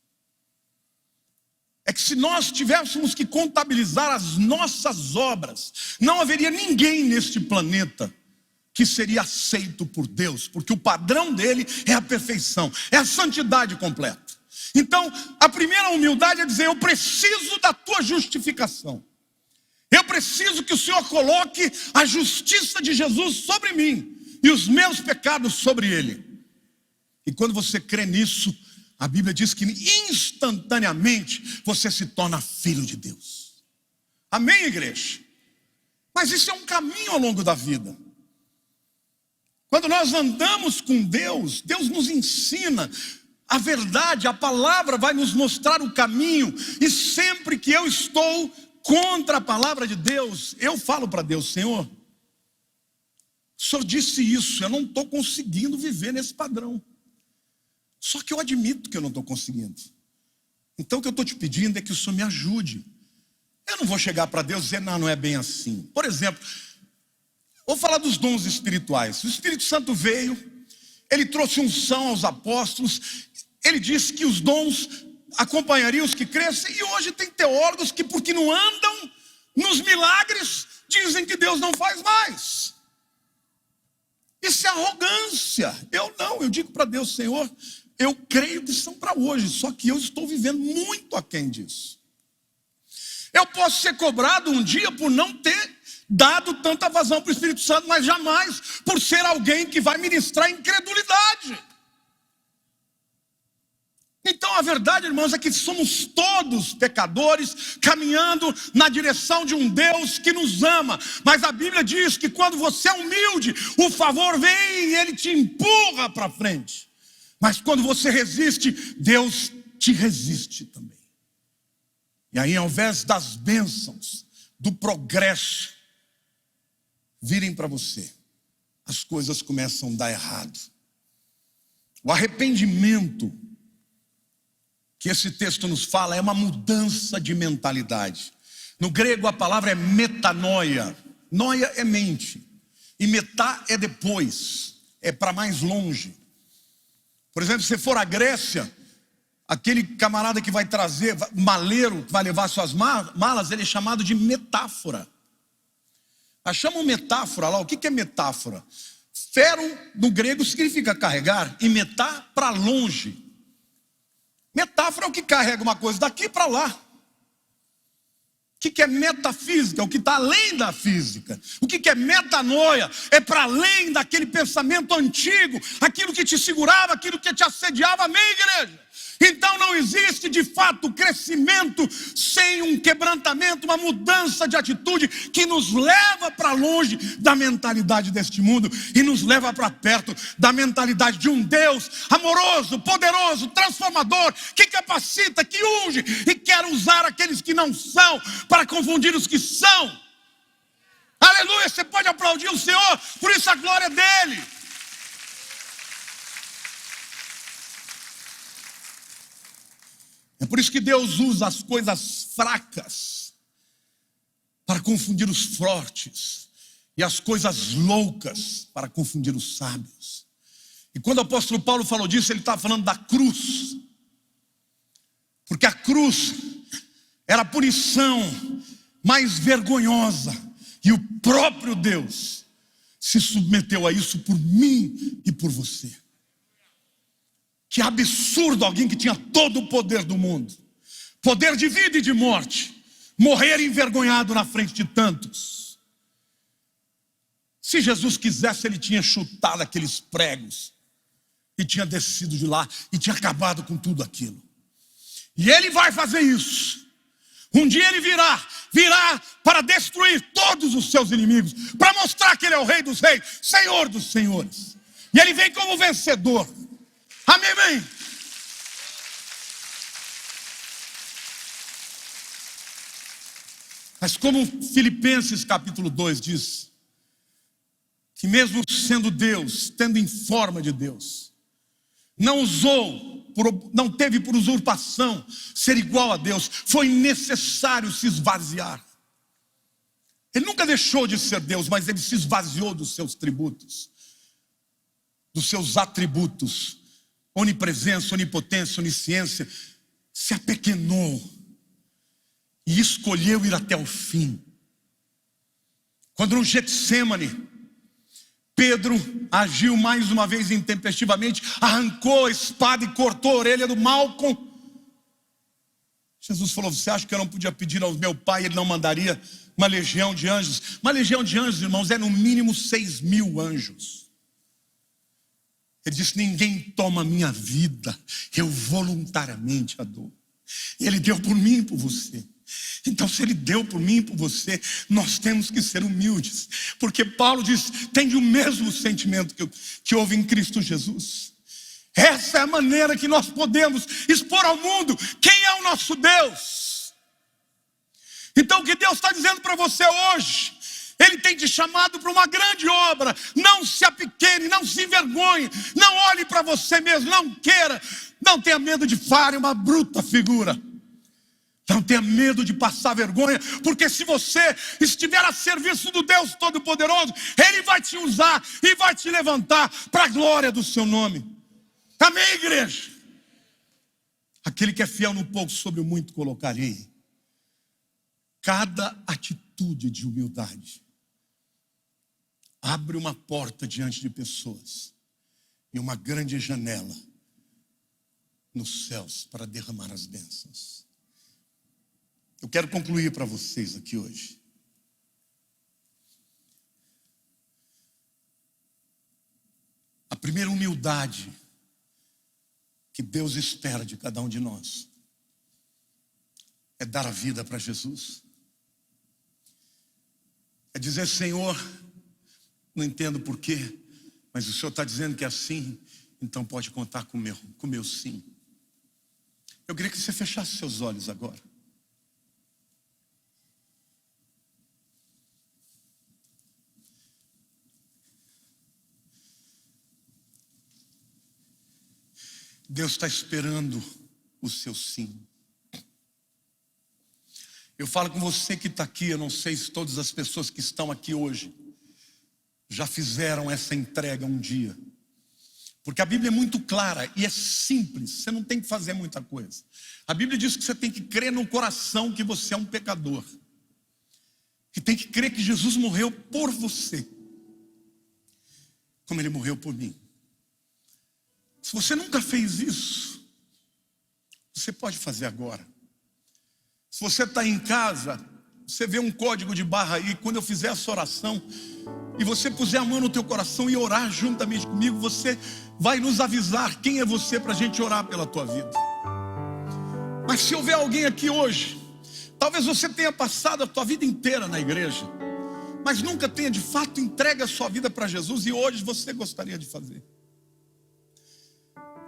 é que se nós tivéssemos que contabilizar as nossas obras, não haveria ninguém neste planeta que seria aceito por Deus, porque o padrão dele é a perfeição, é a santidade completa. Então, a primeira humildade é dizer: eu preciso da tua justificação. Eu preciso que o Senhor coloque a justiça de Jesus sobre mim e os meus pecados sobre Ele. E quando você crê nisso, a Bíblia diz que instantaneamente você se torna filho de Deus. Amém, igreja? Mas isso é um caminho ao longo da vida. Quando nós andamos com Deus, Deus nos ensina A verdade, a palavra vai nos mostrar o caminho. E sempre que eu estou contra a palavra de Deus, eu falo para Deus: Senhor, o Senhor disse isso, eu não estou conseguindo viver nesse padrão. Só que eu admito que eu não estou conseguindo. Então o que eu estou te pedindo é que o Senhor me ajude. Eu não vou chegar para Deus e dizer: não é bem assim. Por exemplo, vou falar dos dons espirituais. O Espírito Santo veio, ele trouxe unção aos apóstolos, ele disse que os dons acompanhariam os que crescem, e hoje tem teólogos que, porque não andam nos milagres, dizem que Deus não faz mais. Isso é arrogância. Eu digo para Deus: Senhor, eu creio que são para hoje, só que eu estou vivendo muito aquém disso. Eu posso ser cobrado um dia por não ter dado tanta vazão para o Espírito Santo, mas jamais por ser alguém que vai ministrar incredulidade. Então a verdade, irmãos, é que somos todos pecadores, caminhando na direção de um Deus que nos ama. Mas a Bíblia diz que quando você é humilde, o favor vem e ele te empurra para frente. Mas quando você resiste, Deus te resiste também. E aí, ao invés das bênçãos, do progresso virem para você, as coisas começam a dar errado. O arrependimento que esse texto nos fala é uma mudança de mentalidade. No grego a palavra é metanoia. Noia é mente, e metá é depois, é para mais longe. Por exemplo, se for à Grécia, aquele camarada que vai trazer, maleiro, que vai levar suas malas, ele é chamado de metáfora. Chamam metáfora lá. O que é metáfora? Fero no grego significa carregar, e metá para longe. Metáfora é o que carrega uma coisa daqui para lá. O que é metafísica? O que está além da física. O que é metanoia? É para além daquele pensamento antigo, aquilo que te segurava, aquilo que te assediava. Amém, igreja? Então não existe de fato crescimento sem um quebrantamento, uma mudança de atitude que nos leva para longe da mentalidade deste mundo e nos leva para perto da mentalidade de um Deus amoroso, poderoso, transformador, que capacita, que unge e quer usar aqueles que não são para confundir os que são. Aleluia, você pode aplaudir o Senhor, por isso a glória é dele. É por isso que Deus usa as coisas fracas para confundir os fortes, e as coisas loucas para confundir os sábios. E quando o apóstolo Paulo falou disso, ele estava falando da cruz, porque a cruz era a punição mais vergonhosa, e o próprio Deus se submeteu a isso por mim e por você. Que absurdo alguém que tinha todo o poder do mundo, poder de vida e de morte, morrer envergonhado na frente de tantos. Se Jesus quisesse, ele tinha chutado aqueles pregos e tinha descido de lá e tinha acabado com tudo aquilo. E ele vai fazer isso. Um dia ele virá para destruir todos os seus inimigos, para mostrar que ele é o Rei dos Reis, Senhor dos Senhores. E ele vem como vencedor. Amém, amém. Mas como Filipenses capítulo 2 diz, que mesmo sendo Deus, tendo em forma de Deus, não teve por usurpação ser igual a Deus, foi necessário se esvaziar. Ele nunca deixou de ser Deus, mas ele se esvaziou dos seus tributos, dos seus atributos. Onipresença, onipotência, onisciência, se apequenou e escolheu ir até o fim. Quando no Getsêmani, Pedro agiu mais uma vez intempestivamente, arrancou a espada e cortou a orelha do Malcom. Jesus falou: você acha que eu não podia pedir ao meu pai, ele não mandaria uma legião de anjos? Uma legião de anjos, irmãos, é no mínimo 6.000 anjos. Ele disse: ninguém toma a minha vida, eu voluntariamente a dou. E ele deu por mim e por você. Então, se ele deu por mim e por você, nós temos que ser humildes, porque Paulo diz: tem o mesmo sentimento que houve em Cristo Jesus. Essa é a maneira que nós podemos expor ao mundo quem é o nosso Deus. Então o que Deus está dizendo para você hoje, Ele tem te chamado para uma grande obra. Não se apequene, não se envergonhe, não olhe para você mesmo, não queira, não tenha medo de fazer uma bruta figura. Não tenha medo de passar vergonha, porque se você estiver a serviço do Deus Todo-Poderoso, Ele vai te usar e vai te levantar para a glória do seu nome. Amém, igreja? Aquele que é fiel no pouco, sobre o muito colocarei. Cada atitude de humildade abre uma porta diante de pessoas e uma grande janela nos céus para derramar as bênçãos. Eu quero concluir para vocês aqui hoje. A primeira humildade que Deus espera de cada um de nós é dar a vida para Jesus. É dizer: Senhor, não entendo porquê, mas o Senhor está dizendo que é assim, então pode contar com o meu sim. Eu queria que você fechasse seus olhos agora. Deus está esperando o seu sim. Eu falo com você que está aqui, eu não sei se todas as pessoas que estão aqui hoje já fizeram essa entrega um dia. Porque a Bíblia é muito clara e é simples, você não tem que fazer muita coisa. A Bíblia diz que você tem que crer no coração que você é um pecador. Que tem que crer que Jesus morreu por você, como Ele morreu por mim. Se você nunca fez isso, você pode fazer agora. Se você está em casa, você vê um código de barra aí. Quando eu fizer essa oração e você puser a mão no teu coração e orar juntamente comigo, você vai nos avisar quem é você para a gente orar pela tua vida. Mas se houver alguém aqui hoje, talvez você tenha passado a tua vida inteira na igreja, mas nunca tenha de fato entregue a sua vida para Jesus, e hoje você gostaria de fazer.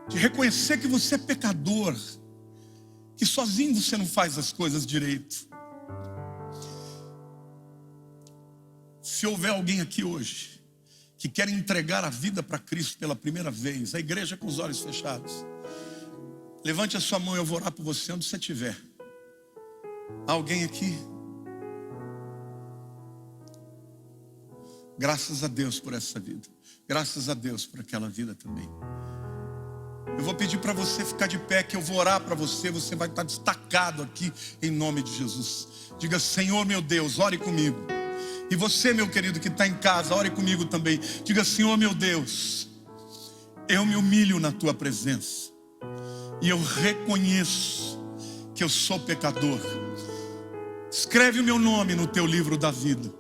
De reconhecer que você é pecador, que sozinho você não faz as coisas direito. Se houver alguém aqui hoje que quer entregar a vida para Cristo pela primeira vez, a igreja com os olhos fechados, levante a sua mão e eu vou orar por você onde você estiver. Há alguém aqui? Graças a Deus por essa vida. Graças a Deus por aquela vida também. Eu vou pedir para você ficar de pé, que eu vou orar para você. Você vai estar destacado aqui em nome de Jesus. Diga: Senhor meu Deus, ore comigo. E você, meu querido, que está em casa, ore comigo também. Diga: Senhor meu Deus, eu me humilho na tua presença e eu reconheço que eu sou pecador. Escreve o meu nome no teu livro da vida.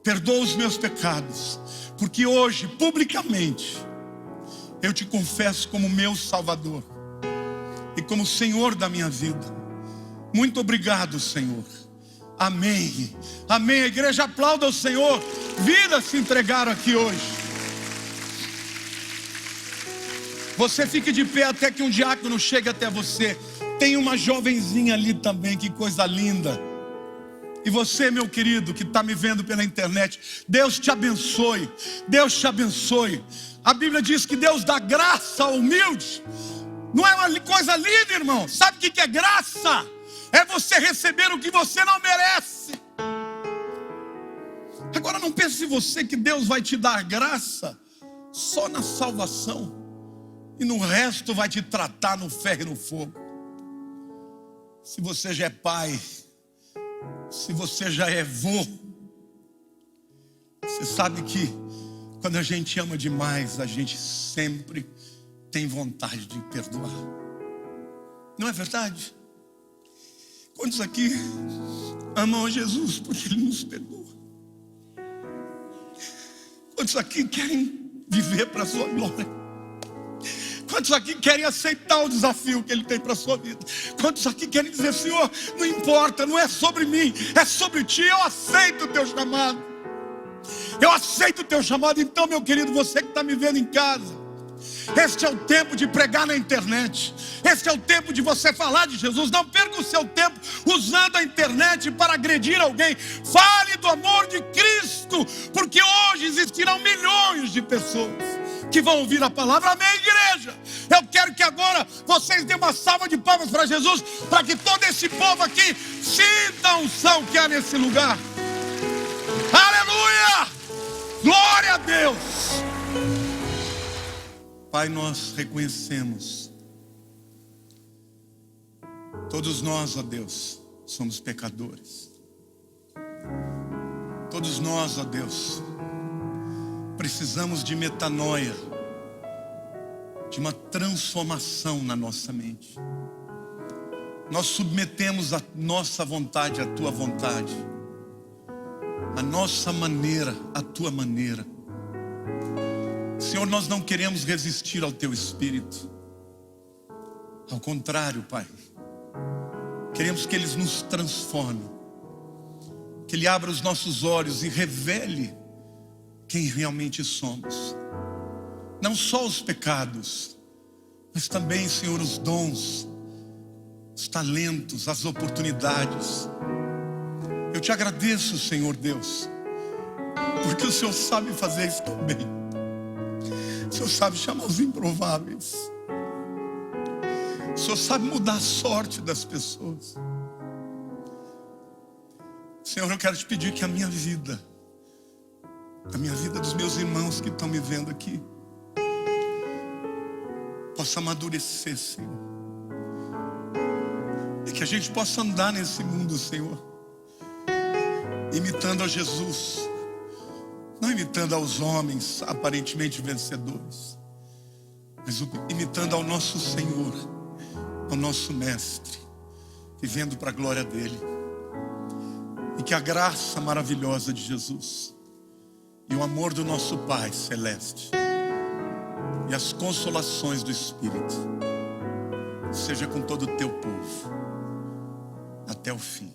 Perdoa os meus pecados, porque hoje, publicamente, eu te confesso como meu Salvador e como Senhor da minha vida. Muito obrigado, Senhor. Amém. Amém. A igreja aplauda o Senhor. Vidas se entregaram aqui hoje. Você fique de pé até que um diácono chegue até você. Tem uma jovenzinha ali também, que coisa linda. E você, meu querido, que está me vendo pela internet, Deus te abençoe. Deus te abençoe. A Bíblia diz que Deus dá graça ao humilde. Não é uma coisa linda, irmão? Sabe o que é graça? É você receber o que você não merece. Agora não pense você que Deus vai te dar graça só na salvação e no resto vai te tratar no ferro e no fogo. Se você já é pai, se você já é vô, você sabe que quando a gente ama demais, a gente sempre tem vontade de perdoar. Não é verdade? Quantos aqui amam a Jesus porque Ele nos perdoa? Quantos aqui querem viver para a sua glória? Quantos aqui querem aceitar o desafio que Ele tem para a sua vida? Quantos aqui querem dizer: Senhor, não importa, não é sobre mim, é sobre Ti, eu aceito o Teu chamado. Eu aceito o Teu chamado. Então, meu querido, você que está me vendo em casa, Este é o tempo de pregar na internet. Este é o tempo de você falar de Jesus. Não perca o seu tempo usando a internet para agredir alguém. Fale do amor de Cristo, porque hoje existirão milhões de pessoas que vão ouvir a palavra. Amém, igreja? Eu quero que agora vocês dêem uma salva de palmas para Jesus, para que todo esse povo aqui sinta a unção que há nesse lugar. Aleluia! Glória a Deus! Pai, nós reconhecemos, todos nós, ó Deus, somos pecadores. Todos nós, ó Deus, precisamos de metanoia, de uma transformação na nossa mente. Nós submetemos a nossa vontade à tua vontade, a nossa maneira à tua maneira. Senhor, nós não queremos resistir ao teu Espírito. Ao contrário, Pai, queremos que Ele nos transforme, que Ele abra os nossos olhos e revele quem realmente somos. Não só os pecados, mas também, Senhor, os dons, os talentos, as oportunidades. Eu te agradeço, Senhor Deus, porque o Senhor sabe fazer isso também. O Senhor sabe chamar os improváveis. O Senhor sabe mudar a sorte das pessoas. Senhor, eu quero te pedir que a minha vida dos meus irmãos que estão me vendo aqui, possa amadurecer, Senhor. E que a gente possa andar nesse mundo, Senhor, imitando a Jesus, não imitando aos homens aparentemente vencedores, mas imitando ao nosso Senhor, ao nosso Mestre, vivendo para a glória dEle. E que a graça maravilhosa de Jesus e o amor do nosso Pai Celeste e as consolações do Espírito seja com todo o teu povo até o fim.